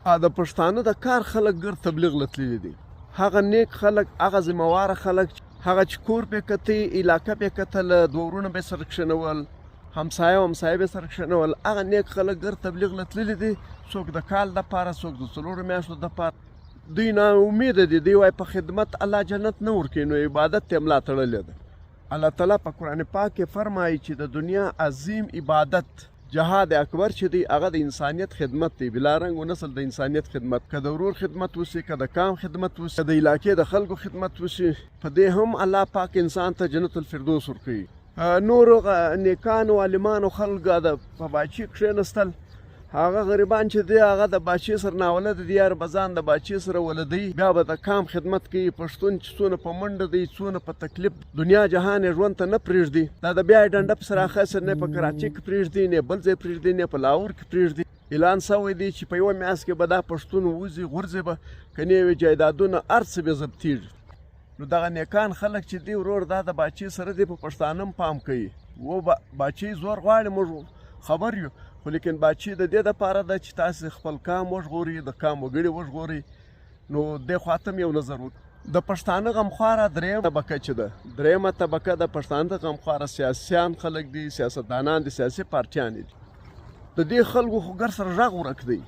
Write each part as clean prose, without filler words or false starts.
د پښتانه د کار خلک ګر تبلیغ لتللی دي. هغه نیک خلک، هغه ذمهواره خلک، هغه چې کور پې کتی، علاقه پې کتل، دوه ورونه به سره کښېنول، همسایه به سره کښېنول، هغه نیک خلک ګر تبلیغ لتللی دي. څوک د کال دپاره، څوک د څلورو میاشتو دپاره. دوی نا امیده دي. دوی وایي په خدمت الله جنت نه ورکوي، نو عبادت ته یې ملا تړلې ده. الله تعالی په قرآن پاک کې فرمایي چې د دنیا عظیم عبادت جهاد اکبر چې دی هغه د انسانیت خدمت دی. بلا رنګ و نسل د انسانیت خدمت، که د ورور خدمت وسي، که د قام خدمت وسي، که د علاقې د خلکو خدمت وسي، په دې هم الله پاک انسان ته جنت الفردوس ورکوي. نورو نیکانو عالمانو خلکو د په باچي کښېنستل، هغه غریبان چې دی هغه د باچي سره ناولده دي، یار بزان د باچي سره ولدی، بیا به د قام خدمت کوي. پښتون چې څونه په منډه دی، څونه په تکلیف دنیا جهان یې ژوند ته نه پرېږدي. دا د بیا یې ډنډه په سر اخیستې، نه په کراچۍ کې پرېږدي، نه بل ځای پرېږدي، نه په لاهور کې پرېږدي. اعلان سوی دی چې په یوه میاشت کې به دا پښتون وځي غورځي به، که نه وي جایدادونه هر څه بې ضبطېږي. نو دغه نیکان خلک چې دی ورور دا د باچي سره دی، په پښتانه هم پام کوي. و باچي زور غواړي، موږ خبر یو، خو لیکن باچي د دې دپاره ده چې تاسې خپل قام وژغورئ، د قام وګړي وژغورئ. نو دې خواته هم یو نظر وکړو. د پښتانه غمخواره درېیمه طبقه چې ده، درېیمه طبقه د پښتانه غمخواره سیاسیان خلک دي، سیاستدانان دي، سیاسي پارټیانې دي. د دې خلکو خو ګر سره غږ ورک دی.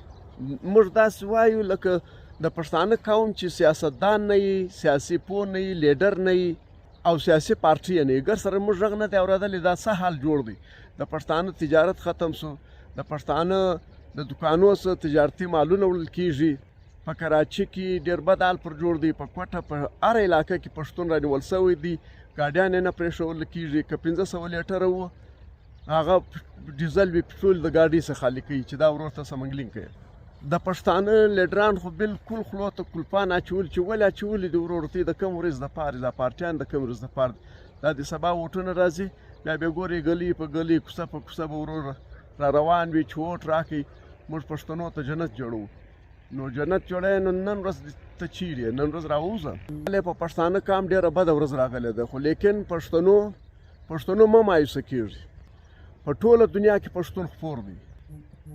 موږ داسې وایو لکه د پښتانه قوم چې سیاستدان نه وي، سیاسي پوه نه وي، لیډر نه وي او سیاسي پارټي نه وي، ګر سره موږ غږ نه دی اورېدلی. دا څه حال جوړ دی؟ د پښتانه تجارت ختم سو، د پښتانه د دکانو څخه تجارتي مالونه وړل کېږي. په کراچي کې ډېر بد حال پر جوړ دی، په کوټه په هر علاقه کې پښتون رانیول سوی دی. ګاډیان یې نه پرېښودل کېږي. که 500 لیټره وو هغه ډیزل وي، پټرول د ګاډۍ څخه خالي کوي چې دا ورور ته سمنګلینګ کوي. د پښتانه لیډران خو بالکل خولو ته کلپان اچول چې ولې اچولي دي ورور ته، د کوم ورځ دپاره دا پارټیان د کوم ورځ دپاره دا د سبا ووټونه راځي، بیا بیا ګورې ګلي په ګلي، کوڅه په کوڅه به ورور را روان وي چې ووټ راکړئ، موږ پښتنو ته جنت جوړوو. نو جنت جوړوي، نو نن ورځ ته چیرې نن ورځ راووځه. په پښتانه قام ډېره بده ورځ راغلې ده، خو لیکن پښتنو مه مایوسه کېږي. په ټوله دنیا کې پښتون خپور دی.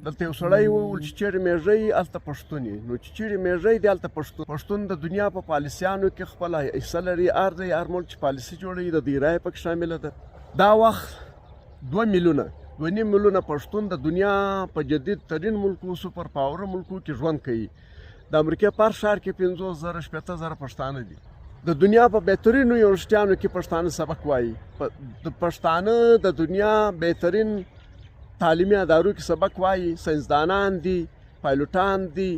دلته یو سړی وویل چې چیرې میږی هلته پښتون یې، نو چې چیرې میږی دی هلته پښتون. پښتون د دنیا په پالیسیانو کې خپله حصه لري. هر ځای هر ملک چې پالیسي جوړوي د دوی رایه پکې شامله ده. دا وخت 2.5 میلیونه پښتون د دنیا په جدید ترین ملکو، سوپر پاور ملکو کې ژوند کوي. د امریکا په هر ښار کې 50,000 شپېته پښتانه دي. د دنیا په بهترینو یونیورسټیانو کې پښتانه سبق وایي. د پښتانه د دنیا بهترین تعلیمي ادارو کې سبق وایي. ساینسدانان دي، پایلوټان دي،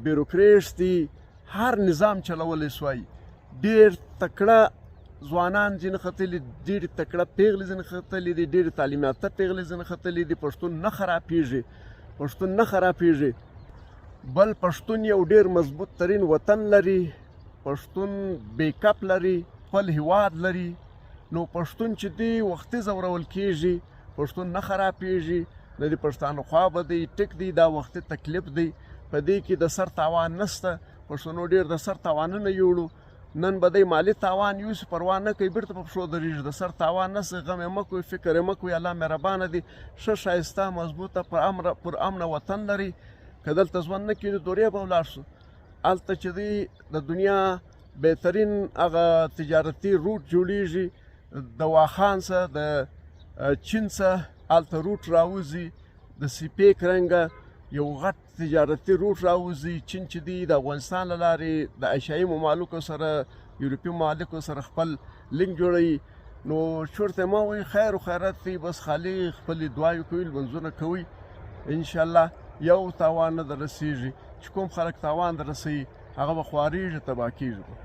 بیروکریټس دي، هر نظام چلولی سوای. ډېر تکړه ځوانان ځینې ختلي، ډېرې تکړه پیغلې ځینې ختلي دي، ډېرې تعلیم یافته پیغلې ځینې ختلي دي. پښتون نه خرابېږي، پښتون نه خرابېږي. بل پښتون یو ډېر مضبوط ترین وطن لري، پښتون بیکپ لري، خپل هیواد لري. نو پښتون چې دی وختي ځورول کېږي، پښتون نه خرابېږي. نه د پښتانه خوا به دی ټیک دی، دا وختي تکلیف دی. په دې کې د سر تاوان نشته. پښتنو ډېر د سر تاوانونه یوړو. نن به دی مالي تاوان یوسي، پروا نه کوي، بیرته په پښو درېږي. د سر تاوان نشته، غم یې مه کوئ، فکر یې مه کوئ. الله مهربانه دی، ښه ښایسته مضبوطه پر امنه وطن لري. که دلته ژوند نه کېږي دورې به ولاړ شو. هلته چې دی د دنیا بهترین هغه تجارتي روټ جوړېږي، د واخان څخه د چین څخه هلته روټ راوځي، د سیپیک رنګه یو غټ تجارتي روټ راوځي. چین چې دی د افغانستان له لارې د ایشیایي ممالکو سره، یورپي ممالکو سره خپل لینک جوړوي. نو چورته ما وایي خیر و خیرات دی، بس خالي خپلې دعاوې کوي، لمونځونه کوي. انشاءالله یو تاوان نه در رسېږي. چې کوم خلک تاوان در رسوي هغه به خوارېږي، تباه کېږي.